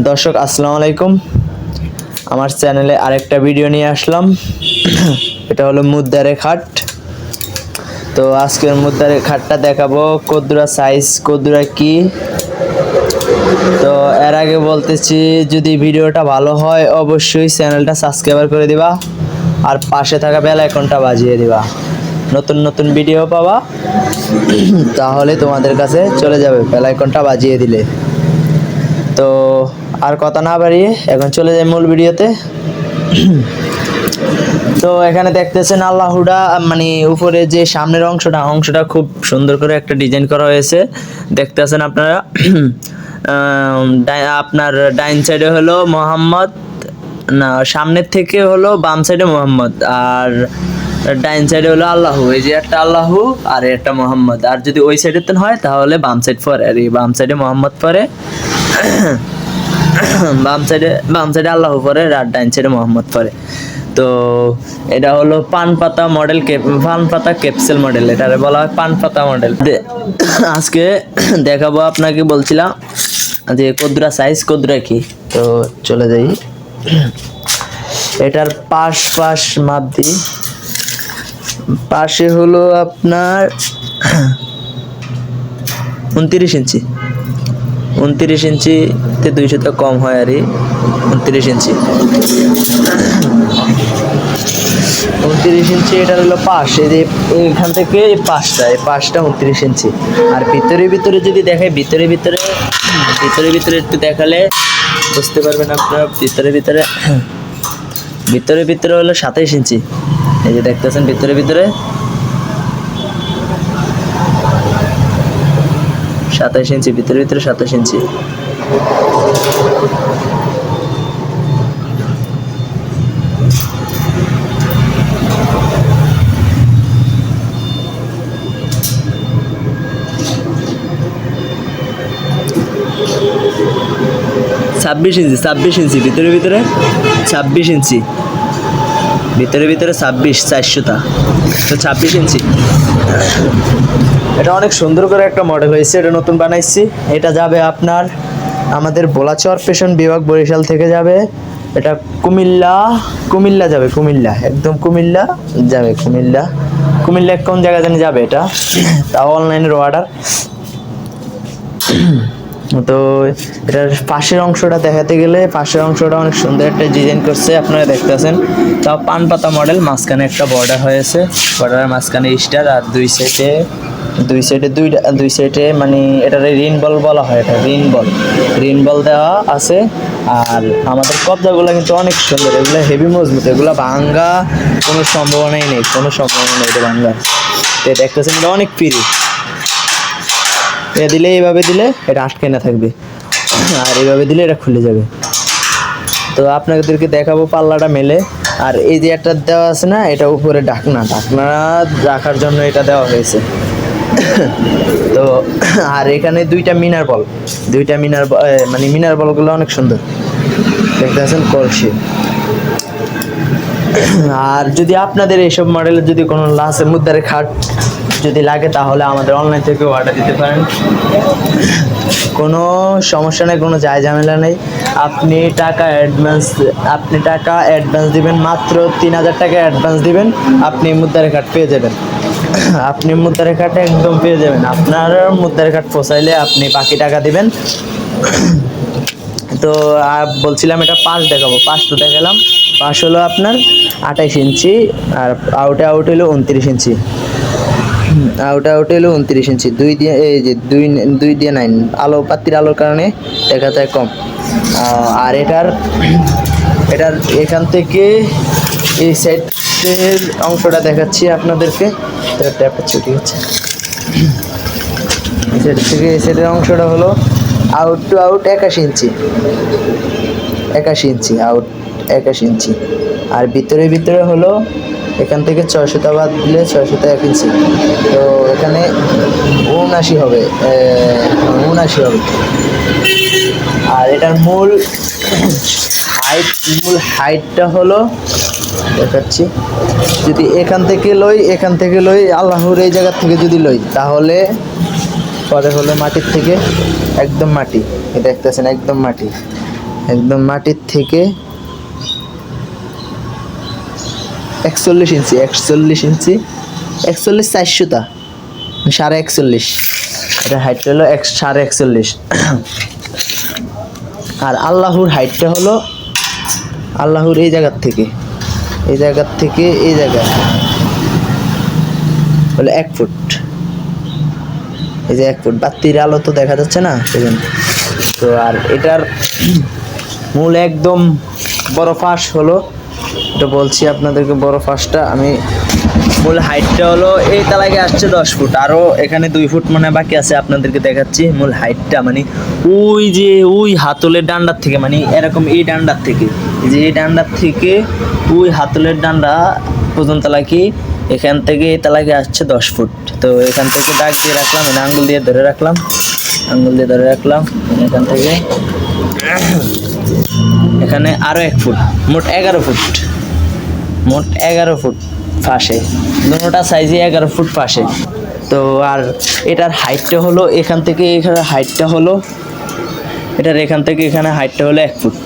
দর্শক আসসালামু আলাইকুম। আমার চ্যানেলে আরেকটা ভিডিও নিয়ে আসলাম। এটা হলো মুদ্দারে খাট। তো আজকের মুদ্দারে খাটটা দেখাবো কদ্দুরা সাইজ, কদ্দুরা কি। তো এর আগে বলতেছি, যদি ভিডিওটা ভালো হয় অবশ্যই চ্যানেলটা সাবস্ক্রাইব করে দিবা আর পাশে থাকা বেল আইকনটা বাজিয়ে দিবা, নতুন নতুন ভিডিও পাবা। তাহলে তোমাদের কাছে চলে যাবে বেল আইকনটা বাজিয়ে দিলে। তো আর কথা না বাড়িয়ে এখন চলে যাই মূল ভিডিওতে। তো এখানে দেখতেছেন আল্লাহুডা, মানে উপরে যে সামনের অংশটা খুব সুন্দর করে একটা ডিজাইন করা হয়েছে, দেখতেছেন আপনারা। আপনার ডাইন সাইডে হলো মোহাম্মদ, না সামনের থেকে হলো বাম সাইডে মোহাম্মদ, আর ডাইন সাইডে হলো আল্লাহু। এই যে একটা আল্লাহু আর একটা মোহাম্মদ। আর যদি ওই সাইডে হয় তাহলে বাম সাইড পরে, আর এই বাম সাইডে মোহাম্মদ পরে, বাম সাইডে আল্লাহু পরে, আর ডাইন সাইডে মোহাম্মদ পরে। তো এটা হলো পান পাতা মডেল, পান পাতা ক্যাপসুল মডেল, এটারে বলা হয় পান পাতা মডেল। আজকে দেখাবো আপনাকে, বলছিলাম যে কদ্দুরা সাইজ, কদ্দুরা কি। তো চলে যাই, এটার পাশ মাপ দিই। পাশে হলো আপনার 29 ইঞ্চি, 29 ইঞ্চিতে 200 কম হয় আর 29 ইঞ্চি। 29 ইঞ্চি এটার হলো পাশ, এই যে এখান থেকে এই পাশটা 29 ইঞ্চি। আর ভিতরে যদি দেখাই, ভিতরে একটু দেখালে বুঝতে পারবেন আপনারা। ভিতরে হলো 27 ইঞ্চি। এই যে দেখতেছেন ভিতরে 27 ইঞ্চি, ভিতরে 27 ইঞ্চি। ছাব্বিশ ইঞ্চি ভিতরে 26 ইঞ্চি, ভিতরে 26, 400টা। তো 26 ইঞ্চি। এটা অনেক সুন্দর করে একটা মডেল হয়েছে, এটা নতুন বানাইছি। এটা যাবে আপনার আমাদের ভোলাচর ফ্যাশন বিভাগ, বরিশাল থেকে যাবে। এটা কুমিল্লা যাবে, একদম কুমিল্লা যাবে। কুমিল্লা কোন জায়গা জানি যাবে এটা, তাও অনলাইনের অর্ডার। তো এটার পাশের অংশটা দেখাতে গেলে, পাশের অংশটা অনেক সুন্দর একটা ডিজাইন করছে, আপনারা দেখতেছেন। তাও পান পাতা মডেল, মাঝখানে একটা বর্ডার হয়েছে, বর্ডারের মাঝখানে স্টার, আর দুই সাইডে মানে এটার রিন বল বলা হয়, এটা রিন বল দেওয়া আছে। আর আমাদের কবজাগুলো কিন্তু অনেক সুন্দর, এগুলো হেভি মজবুত, এগুলো ভাঙ্গা কোনো সম্ভাবনাই নেই, এটা ভাঙ্গা। তো দেখতেছেন এটা অনেক ফ্রি। এইভাবে দিলে এটা আটকে না থাকবে, আর এইভাবে দিলে এটা খুলে যাবে। তো আপনাদেরকে দেখাবো পাল্লাটা মেলে। আর এই যে একটা দেওয়া আছে না, এটা উপরে ঢাকনা রাখার জন্য এটা দেওয়া হয়েছে। তো আর এখানে দুইটা মিনার বল, মানে মিনার বলগুলো অনেক সুন্দর, দেখতে পাচ্ছেন কলসি। আর যদি আপনাদের এইসব মডেলের যদি কোনো লাসের মুদ্দারে খাট যদি লাগে, তাহলে আমাদের অনলাইন থেকে অর্ডার দিতে পারেন, কোনো সমস্যা নেই, কোনো ঝামেলা নেই। আপনি টাকা অ্যাডভান্স দিবেন, মাত্র 3000 টাকা অ্যাডভান্স দিবেন, আপনি মুদ্দারে খাট পেয়ে যাবেন। একদম পেয়ে যাবেন। আপনার মুদ্দারে খাট পোষাইলে আপনি বাকি টাকা দিবেন। তো আর বলছিলাম, এটা পাশ দেখাবো, পাশটা দেখালাম। পাশ হলো আপনার 28 ইঞ্চি, আর আউট হলো 29 ইঞ্চি। আউট হলো 29 ইঞ্চি। দুই দিয়ে 9, পাত্তির আলোর কারণে দেখা যায় কম। আর এটার এখান থেকে এই সাইডের অংশটা দেখাচ্ছি আপনাদেরকে। ঠিক আছে, এই সাইড থেকে এই সাইডের অংশটা হলো আউট 81 ইঞ্চি, আউট 81 ইঞ্চি। আর ভিতরে হলো এখান থেকে 600টা বাদ দিলে 601 ইঞ্চি। তো এখানে 79 হবে। আর এটার মূল হাইটটা হলো দেখাচ্ছি। যদি এখান থেকে লই আল্লাহর এই জায়গা থেকে যদি লই, তাহলে পরে হলো মাটির থেকে একদম মাটি, দেখতেছেন একদম মাটি। একদম মাটির থেকে 41 ইঞ্চি 41 400টা 41.5, এটা হাইট হলো 41.5। আর আল্লাহর হাইটটা হলো আল্লাহর এই জায়গার থেকে এই জায়গা হলো 1 ফুট। এই যে 1 ফুট, বাতির আলো তো দেখা যাচ্ছে না সেজন্য। তো আর এটার মূল একদম বড় ফাঁস হলো, এটা বলছি আপনাদেরকে, বড় ফাঁসটা আমি মূল হাইটটা হলো এই তালাকে আসছে 10 ফুট, আরও এখানে 2 ফুট মনে বাকি আছে, আপনাদেরকে দেখাচ্ছি। মূল হাইটটা মানে ওই যে ওই হাতলের ডান্ডার থেকে, মানে এরকম এই ডান্ডার থেকে, যে এই ডান্ডার থেকে ওই হাতলের ডান্ডা পর্যন্ত তালাকি, এখান থেকে এই তালাকে আসছে 10 ফুট। তো এখান থেকে দাগ দিয়ে রাখলাম, আঙ্গুল দিয়ে ধরে রাখলাম, এখান থেকে এখানে আরও 1 ফুট, মোট 11 ফুট ফাঁসে, দুটোটা সাইজে 11 ফুট ফাঁসে। তো আর এটার হাইটটা হলো এখান থেকে এখানে হাইটটা হলো, এটার এখান থেকে এখানে হাইটটা হলো 1 ফুট।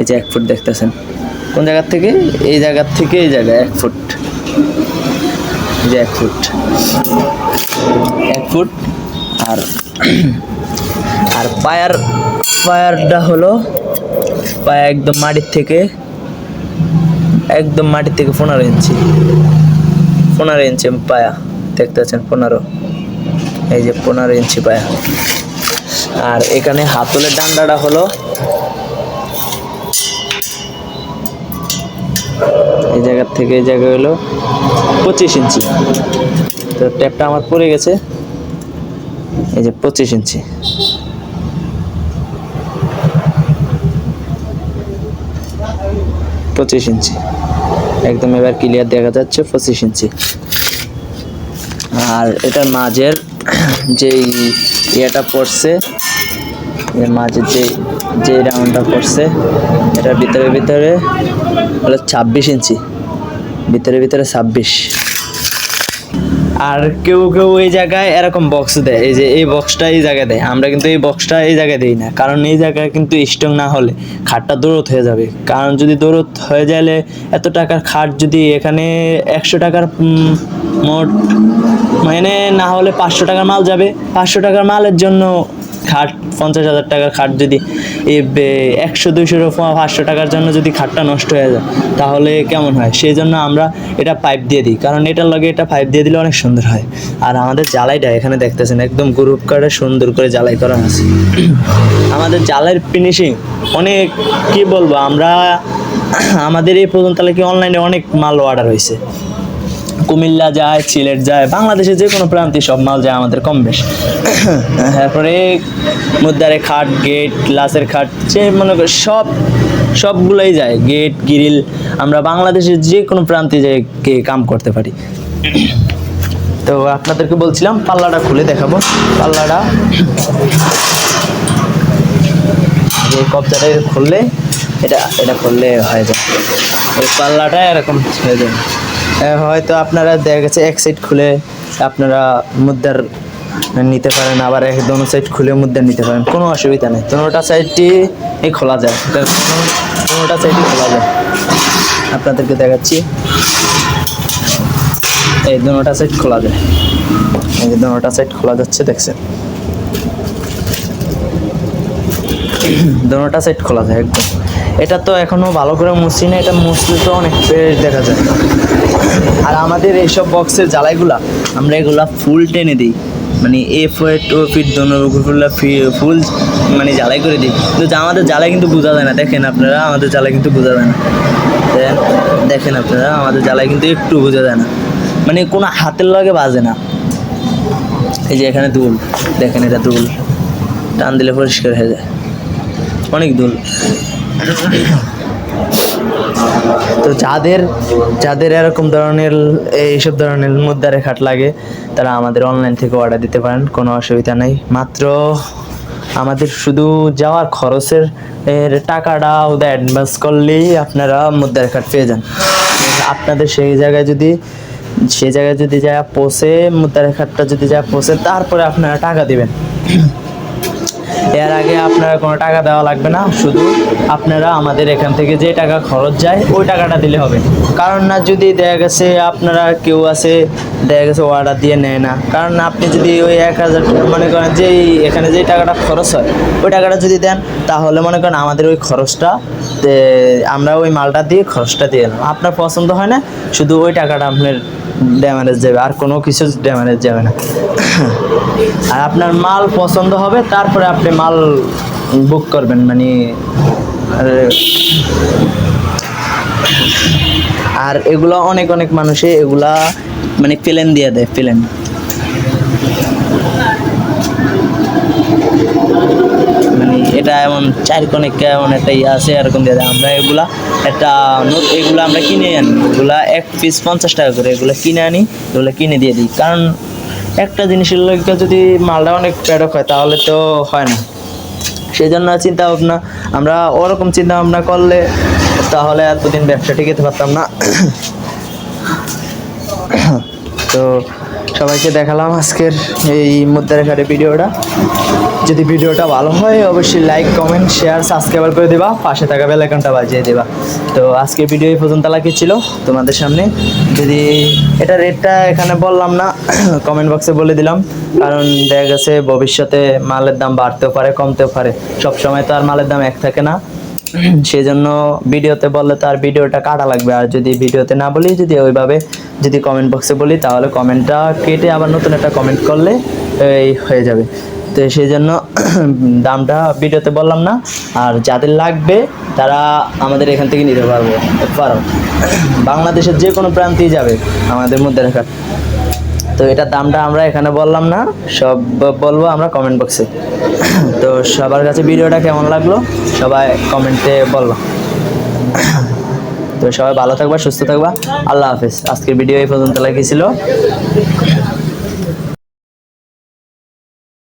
এই যে 1 ফুট দেখতেছেন, কোন জায়গার থেকে? এই জায়গার থেকে এই জায়গায় 1 ফুট, এই যে 1 ফুট। আর আর পায়ারটা হলো, পায়া একদম মাটির থেকে 15 ইঞ্চি পায়া দেখতেছেন, 15, এই যে 15 ইঞ্চি পায়া। আর এখানে হাতলের ডান্ডাটা হলো এই জায়গার থেকে এই জায়গা হলো 25 ইঞ্চি। তো ট্যাপটা আমার পড়ে গেছে, এই যে 25 ইঞ্চি। একদম এবার ক্লিয়ার দেখা যাচ্ছে 25 ইঞ্চি। আর এটার মাঝের যেই ইয়েটা পড়ছে, এর মাঝে যে রাউন্ডটা পড়ছে, এটার ভিতরে হলো 26 ইঞ্চি, ভিতরে 26। আর কেউ এই জায়গায় এরকম বক্স দেয়, এই যে এই বক্সটা এই জায়গায় দেয়, আমরা কিন্তু এই বক্সটা এই জায়গায় দিই না, কারণ এই জায়গায় কিন্তু স্ট্রং না হলে খাটটা দৌড়ত হয়ে যাবে। কারণ যদি দৌড়ত হয়ে গেলে এত টাকার খাট যদি এখানে 100 টাকার মোট মানে না হলে 500 টাকার মাল যাবে, 500 টাকার মালের জন্য খাট 50,000 টাকার খাট যদি 100, 200, 500 টাকার জন্য যদি খাটটা নষ্ট হয়ে যায় তাহলে কেমন হয়? সেই জন্য আমরা এটা পাইপ দিয়ে দিই, কারণ এটার লগে এটা পাইপ দিয়ে দিলে অনেক সুন্দর হয়। আর আমাদের জ্বালাইটা এখানে দেখতেছেন একদম গ্রুপ কাটে সুন্দর করে জ্বালাই করা আছে। আমাদের জ্বালাইয়ের ফিনিশিং অনেক, কি বলবো, আমরা আমাদের এই পর্যন্ত কি অনলাইনে অনেক মাল অর্ডার হয়েছে, কুমিল্লা যায়, সিলেট যায়, বাংলাদেশের যে কোনো প্রান্তে সব মাল যায় আমাদের কম বেশ। তারপরে মুদ্দারে খাট, গেট, লাসের খাট, যে মনে করে সবগুলোই যায়, গেট, গ্রিল, আমরা বাংলাদেশের যে কোনো প্রান্তে যাই কাম করতে পারি। তো আপনাদেরকে বলছিলাম পাল্লাটা খুলে দেখাবো। পাল্লাটা যে কবজাটা খুললে এটা খুললে হয়ে যায়, এই পাল্লাটা এরকম হয়ে যায়। হয়তো আপনারা দেখা গেছে এক সাইড খুলে আপনারা মুদ্রার নিতে পারেন, আবার দোনো সাইড খুলে মুদ্রা নিতে পারেন, কোনো অসুবিধা নেই। দোনোটা সাইডটি খোলা যায়, দোনোটা সাইডই খোলা যায়। আপনাদেরকে দেখাচ্ছি, এই দোনোটা সাইড খোলা যায়, এই যে দোনোটা সাইড খোলা যাচ্ছে, দেখছেন? দোনোটা সাইড খোলা যায় একদম। এটা তো এখনো ভালো করে মুছছি না, এটা মুছলে তো অনেক ফ্রেশ দেখা যায়। আর আমাদের এইসব বক্সের জ্বালাইগুলা আমরা এগুলা ফুল টেনে দিই, মানে ফিট ফুল মানে জ্বালাই করে দিই, কিন্তু আমাদের জ্বালাই কিন্তু বোঝা যায় না। দেখেন আপনারা, আমাদের জ্বালাই কিন্তু বোঝা যায় না। দেখেন আপনারা, আমাদের জ্বালাই কিন্তু একটু বোঝা যায় না, মানে কোনো হাতের লগে বাজে না। এই যে এখানে দুল, দেখেন এটা দুল, টান দিলে পরিষ্কার হয়ে যায়, অনেক দুল। তো যাদের এরকম ধরনের এইসব ধরনের মুদ্রার খাট লাগে তারা আমাদের অনলাইন থেকে অর্ডার দিতে পারেন, কোনো অসুবিধা নেই। মাত্র আমাদের শুধু যাওয়ার খরচের টাকাটা ওদের অ্যাডভান্স করলেই আপনারা মুদ্রার খাট পেয়ে যান। আপনাদের সেই জায়গায় যদি যায় পৌঁছে, মুদ্রার খাটটা যদি যায় পৌঁছে, তারপরে আপনারা টাকা দিবেন। এর আগে আপনারা কোনো টাকা দেওয়া লাগবে না, শুধু আপনারা আমাদের এখান থেকে যে টাকা খরচ যায় ওই টাকাটা দিলে হবে। কারণ না যদি দেখা গেছে আপনারা কেউ আছে দেখা গেছে অর্ডার দিয়ে নেয় না, কারণ আপনি যদি ওই 1000 মনে করেন যে এখানে যে টাকাটা খরচ হয় ওই টাকাটা যদি দেন, তাহলে মনে করেন আমাদের ওই খরচটা আমরা ওই মালটা দিয়ে খরচটা দিয়ে এলাম। আপনার পছন্দ হয় না, শুধু ওই টাকাটা আপনার ড্যামেজ যাবে, আর কোনো কিছু ড্যামেজ যাবে না। আর আপনার মাল পছন্দ হবে তারপরে আপনি মাল বুক করবেন, মানে আর এগুলো অনেক অনেক মানুষে এগুলা মানে প্লেন দিয়ে দেয়, প্লেন মানে এটা এমন 4 কোণে কেমন একটা ইয়ে আছে এরকম দিয়ে দেয়। আমরা এগুলা একটা এগুলো আমরা কিনে আনি, এগুলা 1 পিস 50 টাকা করে, এগুলো কিনে আনি, এগুলো কিনে দিয়ে দিই। কারণ একটা জিনিসের লোকটা যদি মালটা অনেক প্যাডক হয় তাহলে তো হয় না। সেই জন্য চিন্তা ভাবনা আমরা ওরকম চিন্তা ভাবনা করলে তাহলে এতদিন ব্যবসা টিকাতে পারতাম না। তো সবাইকে দেখালাম আজকের এই মুদ্রার ঘাটের ভিডিওটা। যদি ভিডিওটা ভালো হয় অবশ্যই লাইক, কমেন্ট, শেয়ার, সাবস্ক্রাইব করে দেবা, পাশে থাকা বেল আইকনটা বাজিয়ে দেবা। তো আজকের ভিডিও এই পর্যন্ত ছিল তোমাদের সামনে। যদি এটা রেটটা এখানে বললাম না, কমেন্ট বক্সে বলে দিলাম, কারণ দেখা গেছে ভবিষ্যতে মালের দাম বাড়তেও পারে, কমতেও পারে, সবসময় তো আর মালের দাম এক থাকে না। সেই জন্য ভিডিওতে বললে তো আর ভিডিওটা কাটা লাগবে, আর যদি ভিডিওতে না বলি যদি ওইভাবে যদি কমেন্ট বক্সে বলি তাহলে কমেন্টটা কেটে আবার নতুন একটা কমেন্ট করলে এই হয়ে যাবে। তো সেই জন্য দামটা ভিডিওতে বললাম না, আর যাদের লাগবে তারা আমাদের এখান থেকে নিতে পারো। বাংলাদেশের যে কোনো প্রান্তেই যাবে আমাদের মধ্যে রাখা। তো এটার দামটা আমরা এখানে বললাম না, সব বলবো আমরা কমেন্ট বক্সে। তো সবার কাছে ভিডিওটা কেমন লাগলো সবাই কমেন্টে বললো। তো সবাই ভালো থাকবা, সুস্থ থাকবা, আল্লাহ হাফেজ। আজকের ভিডিও এই পর্যন্ত লাগিয়েছিল।